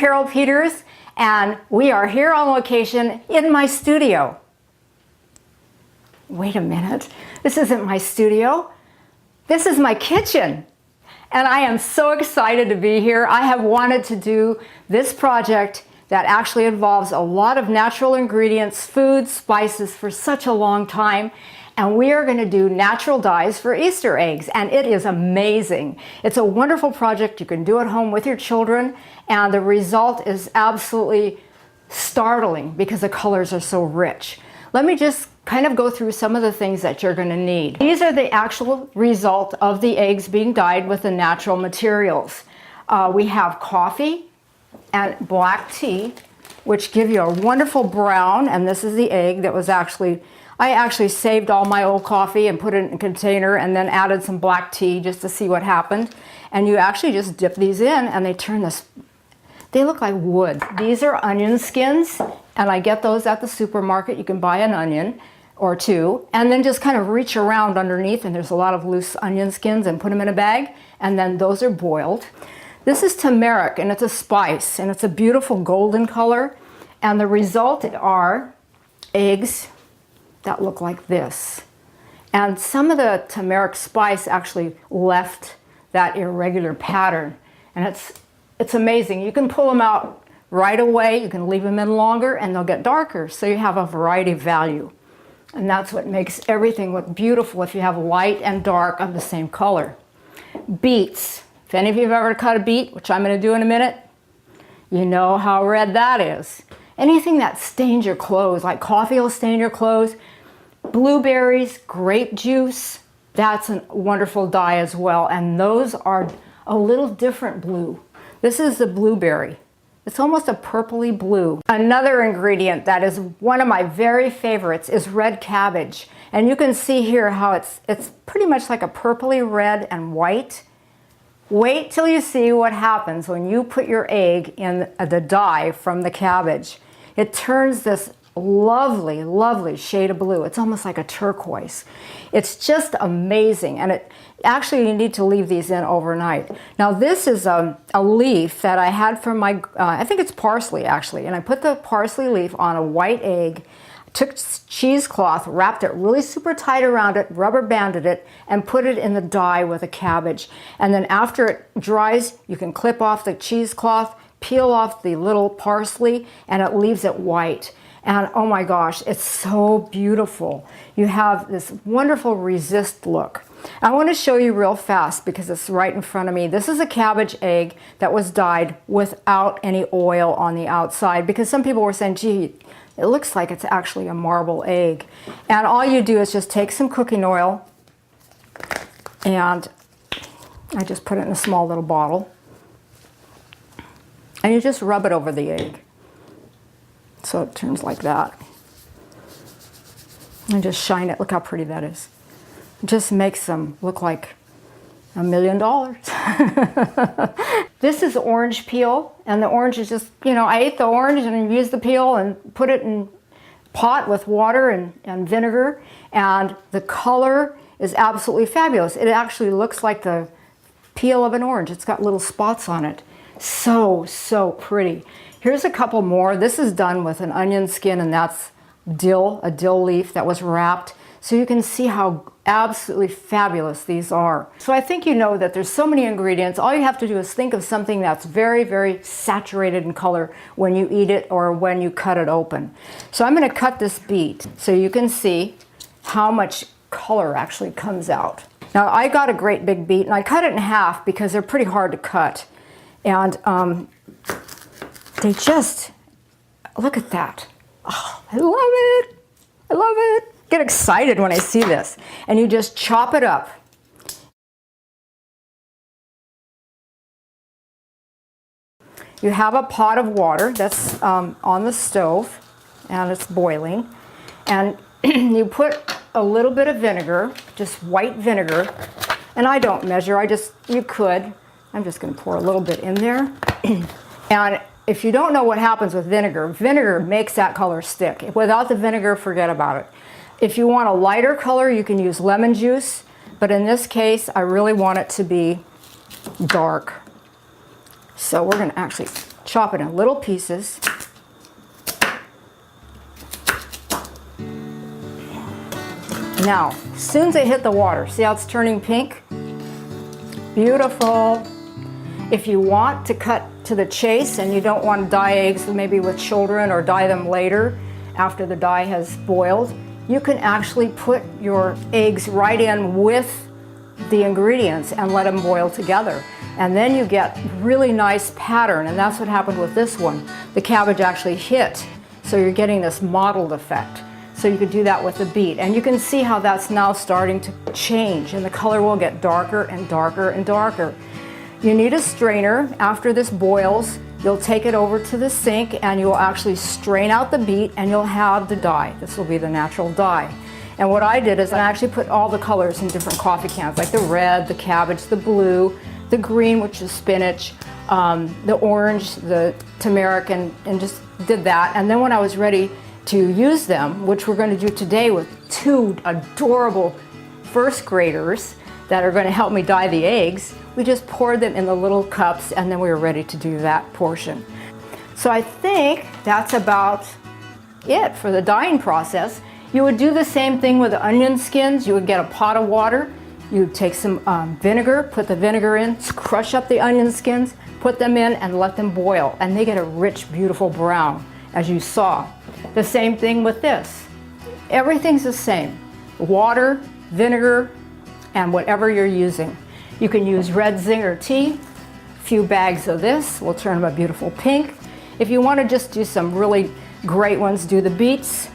Carol Peters, and we are here on location in my studio. Wait a minute, this isn't my studio. This is my kitchen. And I am so excited to be here. I have wanted to do this project that actually involves a lot of natural ingredients, foods, spices for such a long time. And we are going to do natural dyes for Easter eggs, and it is amazing. It's a wonderful project you can do at home with your children, and the result is absolutely startling because the colors are so rich. Let me just kind of go through some of the things that you're going to need. These are the actual result of the eggs being dyed with the natural materials. We have coffee and black tea, which give you a wonderful brown, and this is the egg that was I actually saved all my old coffee and put it in a container and then added some black tea just to see what happened. And you actually just dip these in and they turn this, they look like wood. These are onion skins, and I get those at the supermarket. You can buy an onion or two and then just kind of reach around underneath, and there's a lot of loose onion skins, and put them in a bag, and then those are boiled. This is turmeric, and it's a spice, and it's a beautiful golden color, and the result are eggs that look like this. And some of the turmeric spice actually left that irregular pattern, and it's amazing. You can pull them out right away, you can leave them in longer, and they'll get darker, so you have a variety of value. And that's what makes everything look beautiful if you have light and dark of the same color. Beets. If any of you have ever cut a beet, which I'm going to do in a minute, you know how red that is. Anything that stains your clothes, like coffee will stain your clothes. Blueberries, grape juice, that's a wonderful dye as well. And those are a little different blue. This is the blueberry. It's almost a purpley blue. Another ingredient that is one of my very favorites is red cabbage. And you can see here how it's pretty much like a purpley red and white. Wait till you see what happens when you put your egg in the dye from the cabbage. It turns this lovely, lovely shade of blue. It's almost like a turquoise. It's just amazing, and actually you need to leave these in overnight. Now this is a leaf that I had from my, I think it's parsley actually, and I put the parsley leaf on a white egg, took cheesecloth, wrapped it really super tight around it, rubber banded it, and put it in the dye with a cabbage. And then after it dries, you can clip off the cheesecloth, peel off the little parsley, and it leaves it white. And oh my gosh, it's so beautiful. You have this wonderful resist look. I want to show you real fast because it's right in front of me. This is a cabbage egg that was dyed without any oil on the outside, because some people were saying, gee, it looks like it's actually a marble egg. And all you do is just take some cooking oil, and I just put it in a small little bottle, and you just rub it over the egg. So it turns like that. And just shine it. Look how pretty that is. It just makes them look like $1 million. This is orange peel, and the orange is just, you know, I ate the orange and used the peel and put it in a pot with water and vinegar, and the color is absolutely fabulous. It actually looks like the peel of an orange. It's got little spots on it. So, so pretty. Here's a couple more. This is done with an onion skin, and that's dill, a dill leaf that was wrapped. So you can see how absolutely fabulous these are. So I think you know that there's so many ingredients. All you have to do is think of something that's very, very saturated in color when you eat it or when you cut it open. So I'm going to cut this beet so you can see how much color actually comes out. Now I got a great big beet, and I cut it in half because they're pretty hard to cut. And they just, look at that. Oh, I love it. I love it. Get excited when I see this. And you just chop it up. You have a pot of water that's on the stove, and it's boiling. And you put a little bit of vinegar, just white vinegar. And I don't measure, you could. I'm just going to pour a little bit in there. And if you don't know what happens with vinegar, vinegar makes that color stick. Without the vinegar, forget about it. If you want a lighter color, you can use lemon juice, but in this case, I really want it to be dark. So we're going to actually chop it in little pieces. Now, as soon as they hit the water, see how it's turning pink? Beautiful. If you want to cut to the chase and you don't want to dye eggs maybe with children or dye them later after the dye has boiled, you can actually put your eggs right in with the ingredients and let them boil together. And then you get really nice pattern, and that's what happened with this one. The cabbage actually hit, so you're getting this mottled effect. So you could do that with the beet. And you can see how that's now starting to change, and the color will get darker and darker and darker. You need a strainer. After this boils, you'll take it over to the sink and you'll actually strain out the beet and you'll have the dye. This will be the natural dye. And what I did is I actually put all the colors in different coffee cans, like the red, the cabbage, the blue, the green, which is spinach, the orange, the turmeric, and just did that. And then when I was ready to use them, which we're going to do today with two adorable first graders that are going to help me dye the eggs, we just poured them in the little cups and then we were ready to do that portion. So I think that's about it for the dyeing process. You would do the same thing with the onion skins. You would get a pot of water, you would take some vinegar, put the vinegar in, crush up the onion skins, put them in and let them boil, and they get a rich, beautiful brown, as you saw. The same thing with this. Everything's the same. Water, vinegar, and whatever you're using. You can use red Zinger tea, a few bags of this will turn them a beautiful pink. If you want to just do some really great ones, do the beets,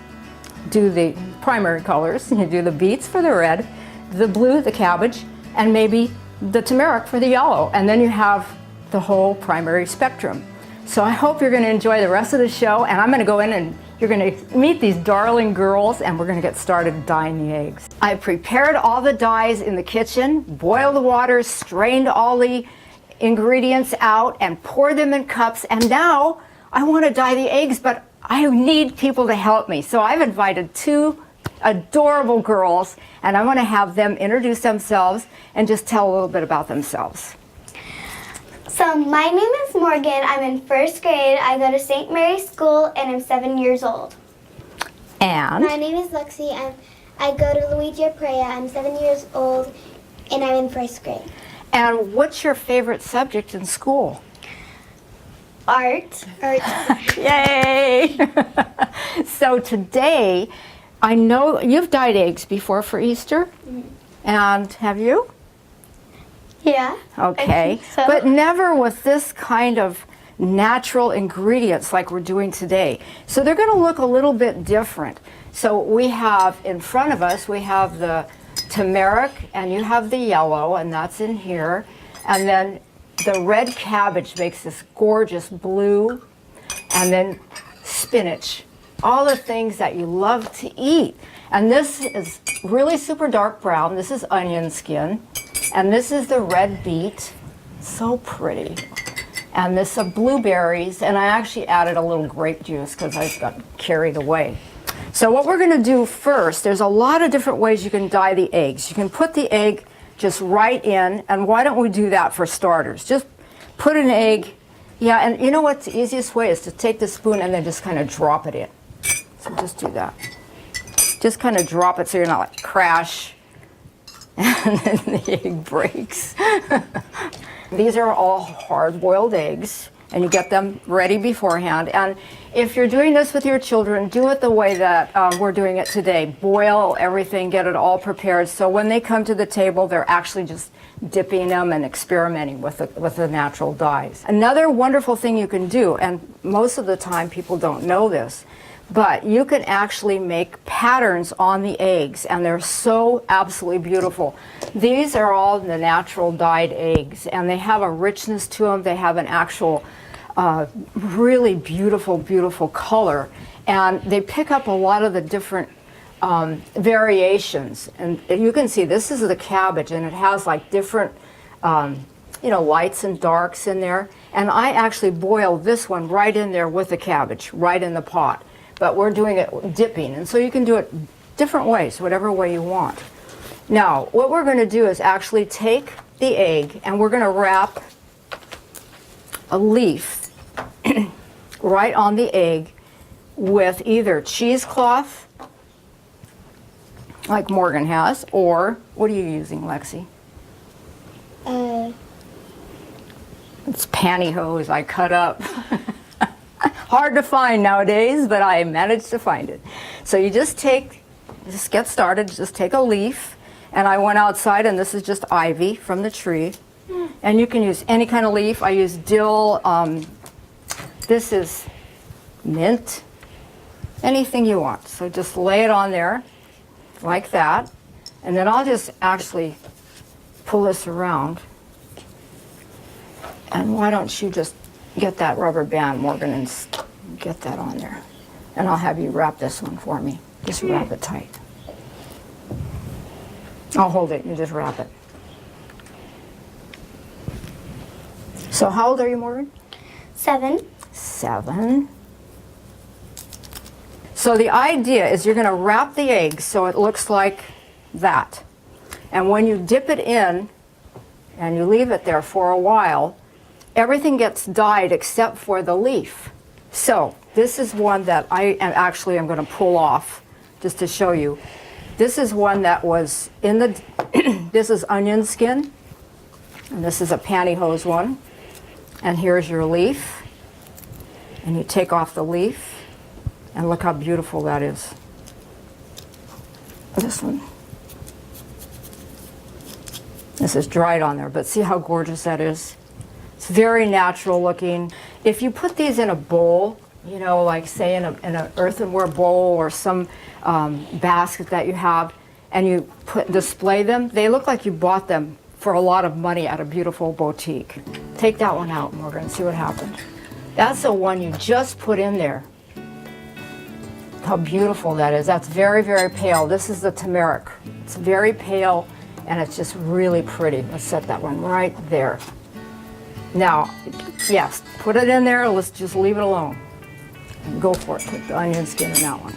do the primary colors, you do the beets for the red, the blue, the cabbage, and maybe the turmeric for the yellow, and then you have the whole primary spectrum. So I hope you're going to enjoy the rest of the show, and I'm going to go in and you're going to meet these darling girls, and we're going to get started dyeing the eggs. I prepared all the dyes in the kitchen, boiled the water, strained all the ingredients out, and poured them in cups, and now I want to dye the eggs, but I need people to help me. So I've invited two adorable girls, and I want to have them introduce themselves and just tell a little bit about themselves. So my name is Morgan. I'm in first grade. I go to St. Mary's School and I'm 7 years old. And? My name is Lexi and I go to Luigi Aprea. I'm 7 years old and I'm in first grade. And what's your favorite subject in school? Art. Yay! So today, I know you've dyed eggs before for Easter. Mm-hmm. And have you? Yeah. Okay. I think so. But never with this kind of natural ingredients like we're doing today. So they're going to look a little bit different. So we have in front of us, we have the turmeric, and you have the yellow, and that's in here. And then the red cabbage makes this gorgeous blue, and then spinach. All the things that you love to eat. And this is really super dark brown. This is onion skin. And this is the red beet, so pretty. And this is blueberries, and I actually added a little grape juice because I got carried away. So what we're going to do first, there's a lot of different ways you can dye the eggs. You can put the egg just right in, and why don't we do that for starters? Just put an egg, yeah, and you know what the easiest way is to take the spoon and then just kind of drop it in. So just do that. Just kind of drop it so you're not like crash. And then the egg breaks. These are all hard-boiled eggs, and you get them ready beforehand. And if you're doing this with your children, do it the way that we're doing it today. Boil everything, get it all prepared, so when they come to the table, they're actually just dipping them and experimenting with the natural dyes. Another wonderful thing you can do, and most of the time people don't know this, but you can actually make patterns on the eggs, and they're so absolutely beautiful. These are all the natural dyed eggs, and they have a richness to them. They have an actual really beautiful, beautiful color, and they pick up a lot of the different variations. And you can see this is the cabbage, and it has like different lights and darks in there. And I actually boiled this one right in there with the cabbage, right in the pot. But we're doing it dipping, and so you can do it different ways, whatever way you want. Now, what we're going to do is actually take the egg, and we're going to wrap a leaf right on the egg with either cheesecloth, like Morgan has, or what are you using, Lexi? It's pantyhose I cut up. Hard to find nowadays, but I managed to find it. So you just get started, just take a leaf, and I went outside, and this is just ivy from the tree. And you can use any kind of leaf. I use dill, this is mint, anything you want. So just lay it on there like that, and then I'll just actually pull this around. And why don't you just get that rubber band, Morgan, and get that on there. And I'll have you wrap this one for me. Just wrap it tight. I'll hold it, you just wrap it. So how old are you, Morgan? 7. 7. So the idea is you're going to wrap the egg so it looks like that. And when you dip it in and you leave it there for a while, everything gets dyed except for the leaf. So this is one that I am going to pull off just to show you. This is one that was in the, this is onion skin, and this is a pantyhose one. And here's your leaf, and you take off the leaf, and look how beautiful that is. This one. This is dried on there, but see how gorgeous that is? It's very natural looking. If you put these in a bowl, you know, like say in an earthenware bowl or some basket that you have, and you display them, they look like you bought them for a lot of money at a beautiful boutique. Take that one out, Morgan, and see what happens. That's the one you just put in there. How beautiful that is. That's very, very pale. This is the turmeric. It's very pale, and it's just really pretty. Let's set that one right there. Now, yes, put it in there. Let's just leave it alone. And go for it. Put the onion skin in that one.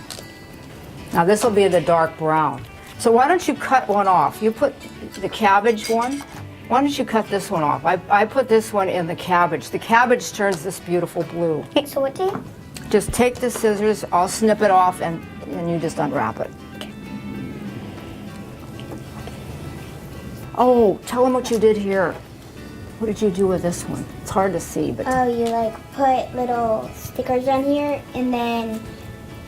Now, this will be the dark brown. So why don't you cut one off? You put the cabbage one. Why don't you cut this one off? I put this one in the cabbage. The cabbage turns this beautiful blue. Okay, so what do you? Just take the scissors, I'll snip it off, and you just unwrap it. Okay. Oh, tell them what you did here. What did you do with this one? It's hard to see, but Oh, you like put little stickers on here, and then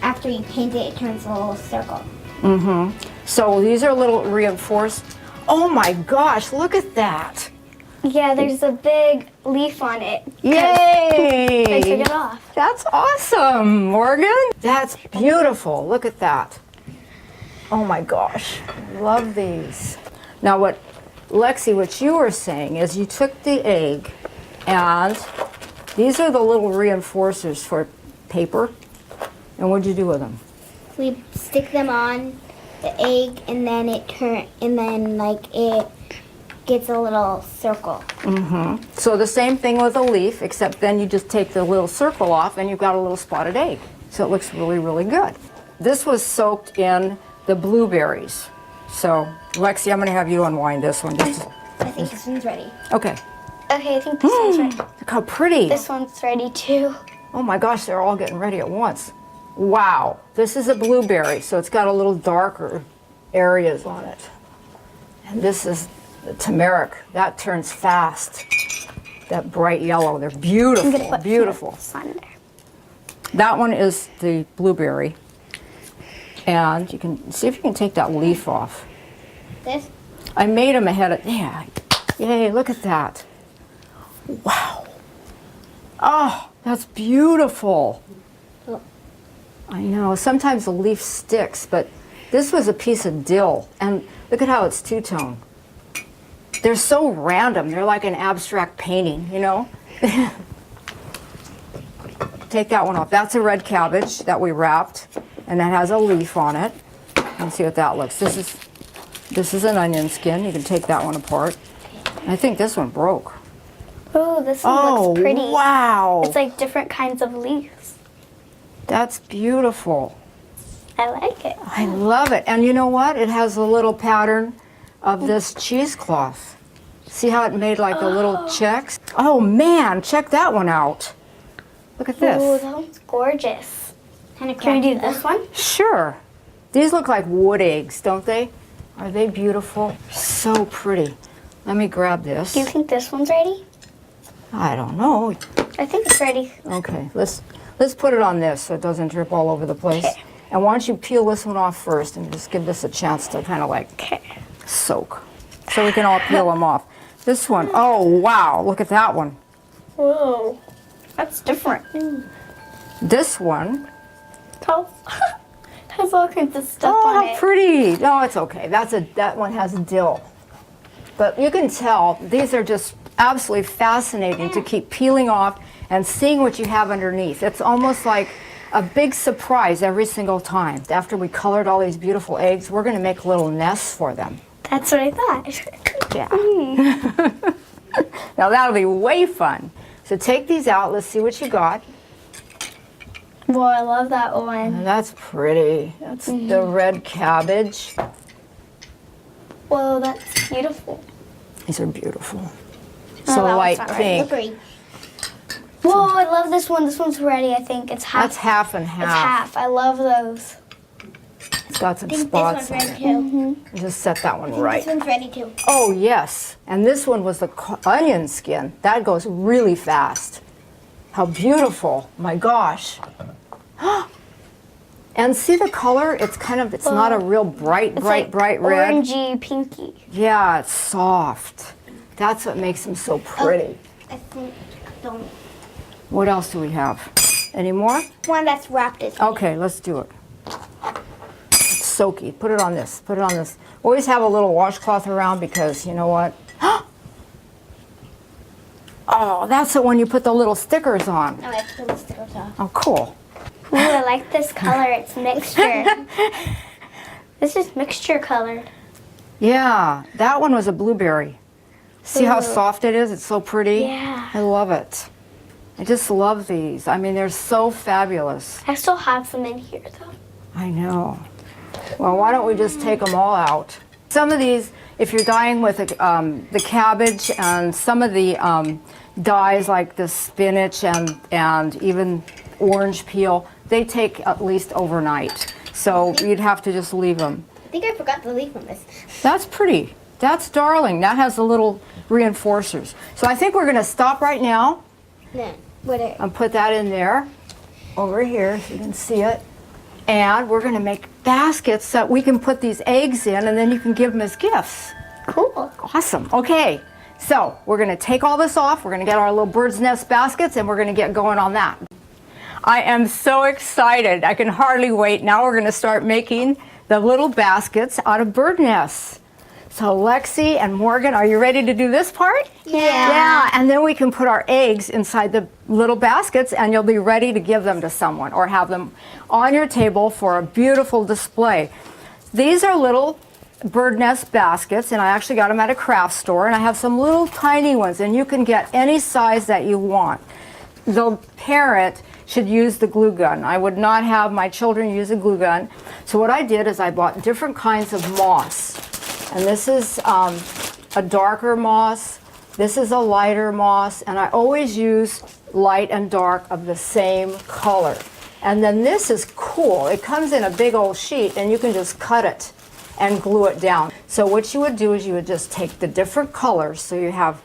after you paint it, it turns a little circle. mm-hmm. So these are little reinforced. Oh my gosh, look at that. Yeah, there's a big leaf on it. Yay! I took it off. That's awesome, Morgan. That's beautiful. Look at that. Oh my gosh, love these. Now Lexi, what you were saying is you took the egg, and these are the little reinforcers for paper. And what'd you do with them? We stick them on the egg, and then it gets a little circle. Mm-hmm. So the same thing with a leaf, except then you just take the little circle off and you've got a little spotted egg. So it looks really, really good. This was soaked in the blueberries. So Lexi, I'm going to have you unwind this one. I think this one's ready. Okay. Okay, I think this one's ready. Look how pretty. This one's ready too. Oh my gosh, they're all getting ready at once. Wow. This is a blueberry, so it's got a little darker areas on it. And this is the turmeric. That turns fast. That bright yellow. They're beautiful, beautiful. On there. That one is the blueberry. And you can see if you can take that leaf off. This? I made them ahead of, yeah. Yay, look at that. Wow. Oh, that's beautiful. Oh. I know, sometimes the leaf sticks, but this was a piece of dill. And look at how it's two-tone. They're so random. They're like an abstract painting, you know? Take that one off. That's a red cabbage that we wrapped, and that has a leaf on it. Let's see what that looks. This is an onion skin. You can take that one apart. I think this one broke. Oh, this one looks pretty. Wow. It's like different kinds of leaves. That's beautiful. I like it. I love it. And you know what? It has a little pattern of this cheesecloth. See how it made like the little checks? Oh man, check that one out. Look at Ooh, this. that one's gorgeous. Kind of Can we do this one? Sure. These look like wood eggs, don't they? Are they beautiful? So pretty. Let me grab this. Do you think this one's ready? I don't know. I think it's ready. Okay, let's put it on this so it doesn't drip all over the place. Okay. And why don't you peel this one off first and just give this a chance to kind of like soak. So we can all peel them off. This one, oh wow, look at that one. Whoa, that's different. This one, Has all kinds of stuff oh on how it. pretty. No, it's okay. That one has dill. But you can tell these are just absolutely fascinating to keep peeling off and seeing what you have underneath. It's almost like a big surprise every single time. After we colored all these beautiful eggs, we're going to make little nests for them. That's what I thought. Yeah. Now that'll be way fun. So take these out. Let's see what you got. Whoa, I love that one. And that's pretty. That's the red cabbage. Whoa, that's beautiful. These are beautiful. Oh, So that light one's not pink. Slippery. Whoa, I love this one. This one's ready, I think. It's half. That's half and It's half. half. I love those. It's got some I think this spots one's on ready it. too. Just set that one I think right. this one's ready too. Oh yes, and this one was the onion skin. That goes really fast. How beautiful! My gosh. And see the color? It's not a real bright It's like red. orangey, pinky. Yeah, it's soft. That's what makes them so pretty. I think don't. What else do we have? Any more? One that's wrapped is. Okay, let's do it. It's soaky. Put it on this. Put it on this. Always have a little washcloth around because you know what? Oh, that's the one you put the little stickers on. Oh, I put the stickers off. Oh, cool. Ooh, I like this color. It's mixture. This is mixture colored. Yeah, that one was a blueberry. See how Ooh. soft it is? It's so pretty. Yeah. I love it. I just love these. I mean, they're so fabulous. I still have some in here though. I know. Well, why don't we just take them all out? Some of these, if you're dyeing with the cabbage and some of the dyes like the spinach and even orange peel, they take at least overnight. So you'd have to just leave them. I think I forgot to leave from this. That's pretty. That's darling. That has the little reinforcers. So I think we're going to stop right now Then what? and put that in there over here so you can see it. And we're going to make baskets that we can put these eggs in and then you can give them as gifts. Cool. Awesome. Okay. So we're going to take all this off. We're going to get our little bird's nest baskets and we're going to get going on that. I am so excited. I can hardly wait. Now we're going to start making the little baskets out of bird nests. So Lexi and Morgan, are you ready to do this part? Yeah, and then we can put our eggs inside the little baskets and you'll be ready to give them to someone or have them on your table for a beautiful display. These are little bird nest baskets and I actually got them at a craft store and I have some little tiny ones and you can get any size that you want. The parent should use the glue gun. I would not have my children use a glue gun. So what I did is I bought different kinds of moss. And this is a darker moss. This is a lighter moss. And I always use light and dark of the same color. And then this is cool. It comes in a big old sheet and you can just cut it and glue it down. So what you would do is you would just take the different colors. So you have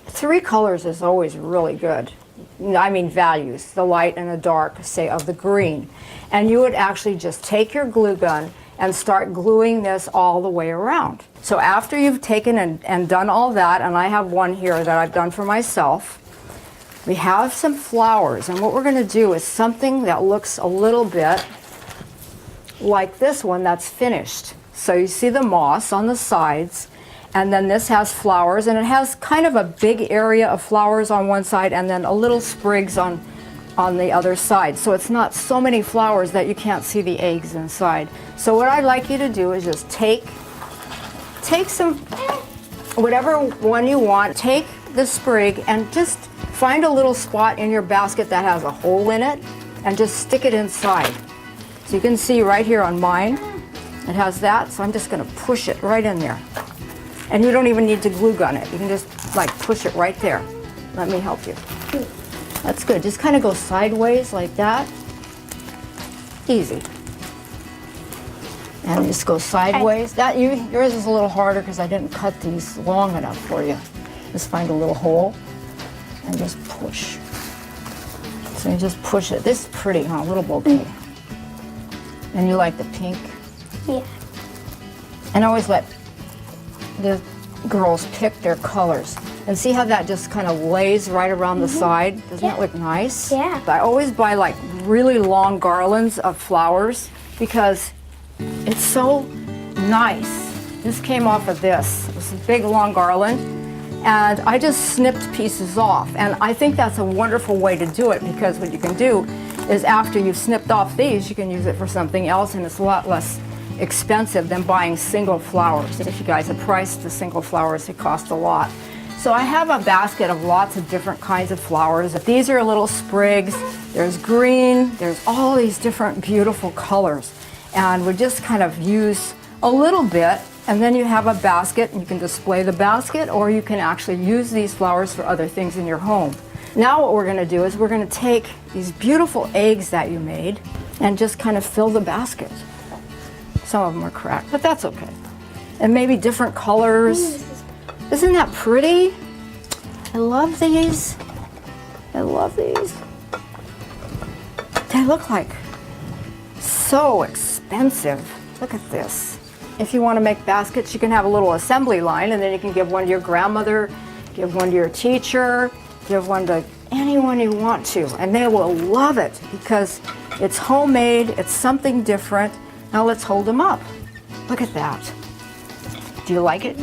3 colors is always really good. I mean values, the light and the dark, say, of the green. And you would actually just take your glue gun and start gluing this all the way around. So after you've taken and done all that, and I have one here that I've done for myself, we have some flowers. And what we're going to do is something that looks a little bit like this one that's finished. So you see the moss on the sides, and then this has flowers, and it has kind of a big area of flowers on one side and then a little sprigs on the other side. So it's not so many flowers that you can't see the eggs inside. So what I'd like you to do is just take some, whatever one you want, take the sprig and just find a little spot in your basket that has a hole in it and just stick it inside. So you can see right here on mine, it has that, so I'm just gonna push it right in there. And you don't even need to glue gun it. You can just like push it right there. Let me help you. That's good. Just kind of go sideways like that. Easy. And just go sideways. Yours is a little harder because I didn't cut these long enough for you. Just find a little hole and just push. So you just push it. This is pretty, huh? A little bouquet. And you like the pink? Yeah. And always let the girls pick their colors. And see how that just kind of lays right around the side? Doesn't that look nice? Yeah. I always buy like really long garlands of flowers because it's so nice. This came off of this. It was a big long garland. And I just snipped pieces off. And I think that's a wonderful way to do it because what you can do is after you've snipped off these, you can use it for something else and it's a lot less expensive than buying single flowers. If you guys have priced the single flowers, it costs a lot. So I have a basket of lots of different kinds of flowers. These are little sprigs. There's green. There's all these different beautiful colors. And we just kind of use a little bit, and then you have a basket, and you can display the basket, or you can actually use these flowers for other things in your home. Now what we're going to do is we're going to take these beautiful eggs that you made and just kind of fill the basket. Some of them are cracked, but that's okay. And maybe different colors. Isn't that pretty? I love these. I love these. They look like so expensive. Look at this. If you want to make baskets, you can have a little assembly line and then you can give one to your grandmother, give one to your teacher, give one to anyone you want to. And they will love it because it's homemade, it's something different. Now let's hold them up. Look at that. Do you like it?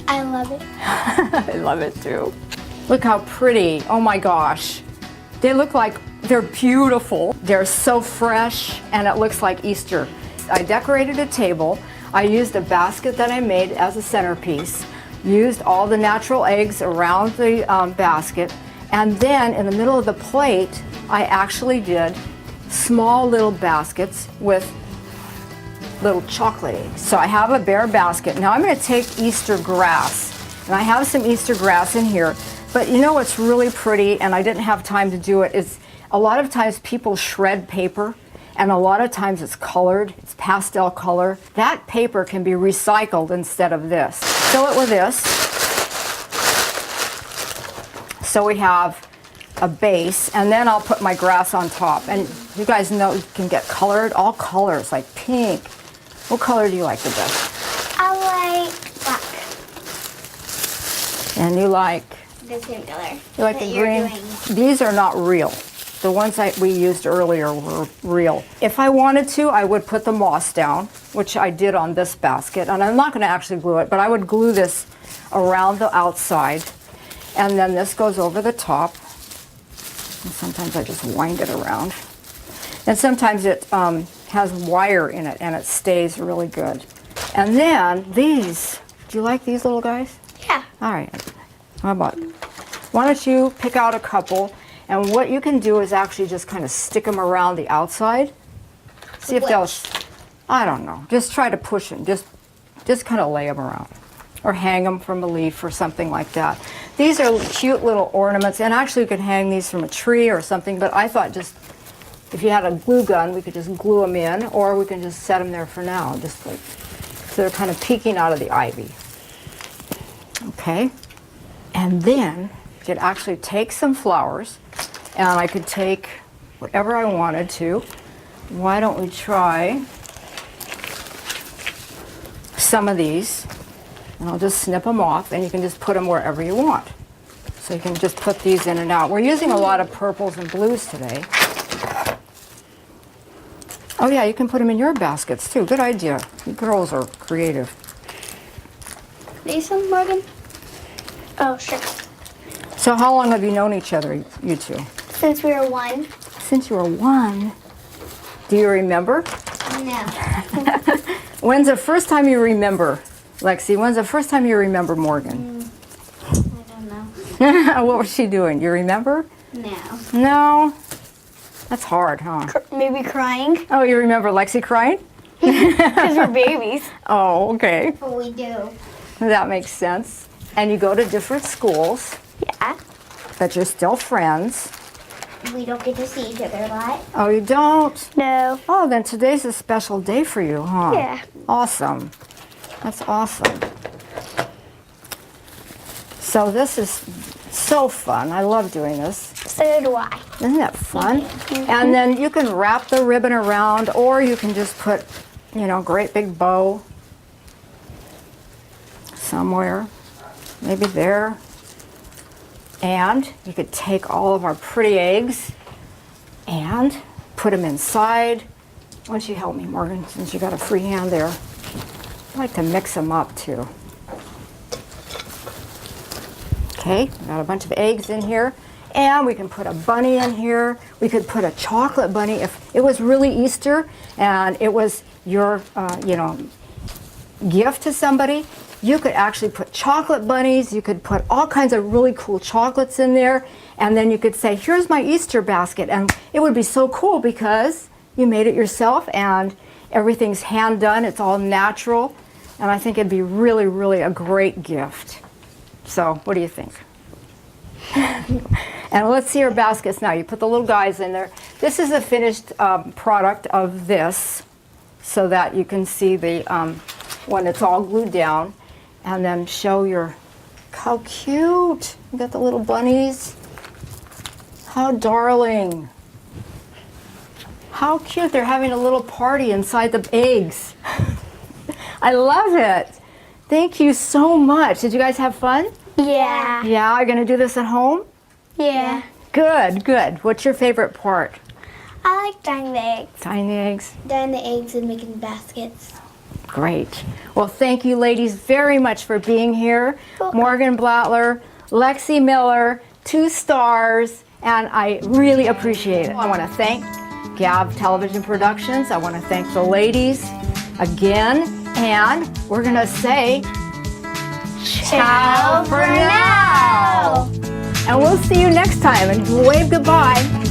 I love it. I love it too. Look how pretty. Oh my gosh. They look like they're beautiful. They're so fresh and it looks like Easter. I decorated a table. I used a basket that I made as a centerpiece, used all the natural eggs around the basket, and then in the middle of the plate, I actually did small little baskets with little chocolate eggs. So I have a bare basket. Now I'm going to take Easter grass, and I have some Easter grass in here, but you know what's really pretty, and I didn't have time to do it, is a lot of times people shred paper, and a lot of times it's colored, it's pastel color. That paper can be recycled instead of this. Fill it with this. So we have a base, and then I'll put my grass on top. And you guys know you can get colored, all colors, like pink. What color do you like the best? I like black. And you like? The same color. You like that the you're green? doing. These are not real. The ones that we used earlier were real. If I wanted to, I would put the moss down, which I did on this basket. And I'm not going to actually glue it, but I would glue this around the outside. And then this goes over the top. And sometimes I just wind it around. And sometimes it has wire in it and it stays really good. And then these, do you like these little guys? Yeah. All right. How about, why don't you pick out a couple, and what you can do is actually just kind of stick them around the outside. See if they'll, I don't know, just try to push them, just kind of lay them around. Or hang them from a leaf or something like that. These are cute little ornaments, and actually you could hang these from a tree or something, but I thought just, if you had a glue gun, we could just glue them in, or we can just set them there for now, just like, so they're kind of peeking out of the ivy. Okay, and then you could actually take some flowers, and I could take whatever I wanted to. Why don't we try some of these, and I'll just snip them off, and you can just put them wherever you want. So you can just put these in and out. We're using a lot of purples and blues today. Oh yeah, you can put them in your baskets too. Good idea. You girls are creative. These ones, Morgan? Oh, sure. So how long have you known each other, you two? Since we were 1. Since you were 1. Do you remember? No. When's the first time you remember, Lexi? When's the first time you remember Morgan? I don't know. What was she doing? You remember? No. No? That's hard, huh? Maybe crying? Oh, you remember Lexi crying? Because we're babies. Oh, okay. But we do. That makes sense. And you go to different schools, Yeah. but you're still friends. we don't get to see each other a lot. Oh, you don't? No. Oh, then today's a special day for you, huh? Yeah. Awesome. That's awesome. So this is so fun. I love doing this. So do I. Isn't that fun? And then you can wrap the ribbon around, or you can just put, you know, great big bow somewhere, maybe there. And you could take all of our pretty eggs and put them inside. Why don't you help me, Morgan, since you got a free hand there. I like to mix them up too. Okay, we got a bunch of eggs in here, and we can put a bunny in here. We could put a chocolate bunny if it was really Easter and it was your, you know, gift to somebody. You could actually put chocolate bunnies. You could put all kinds of really cool chocolates in there, and then you could say, "Here's my Easter basket," and it would be so cool because you made it yourself and everything's hand done. It's all natural, and I think it'd be really, really a great gift. So, what do you think? And let's see our baskets now. You put the little guys in there. This is a finished product of this, so that you can see the when it's all glued down, and then show your, how cute. You got the little bunnies. How darling. How cute. They're having a little party inside the eggs. I love it. Thank you so much. Did you guys have fun? Yeah. Yeah, you're gonna do this at home? Yeah. Good, good. What's your favorite part? I like dyeing the eggs. Tying the eggs? Dyeing the eggs and making baskets. Great. Well, thank you ladies very much for being here. Welcome. Morgan Blattler, Lexi Miller, 2 stars, and I really appreciate it. I want to thank Gab Television Productions. I want to thank the ladies again, and we're going to say ciao for now. And we'll see you next time, and wave goodbye.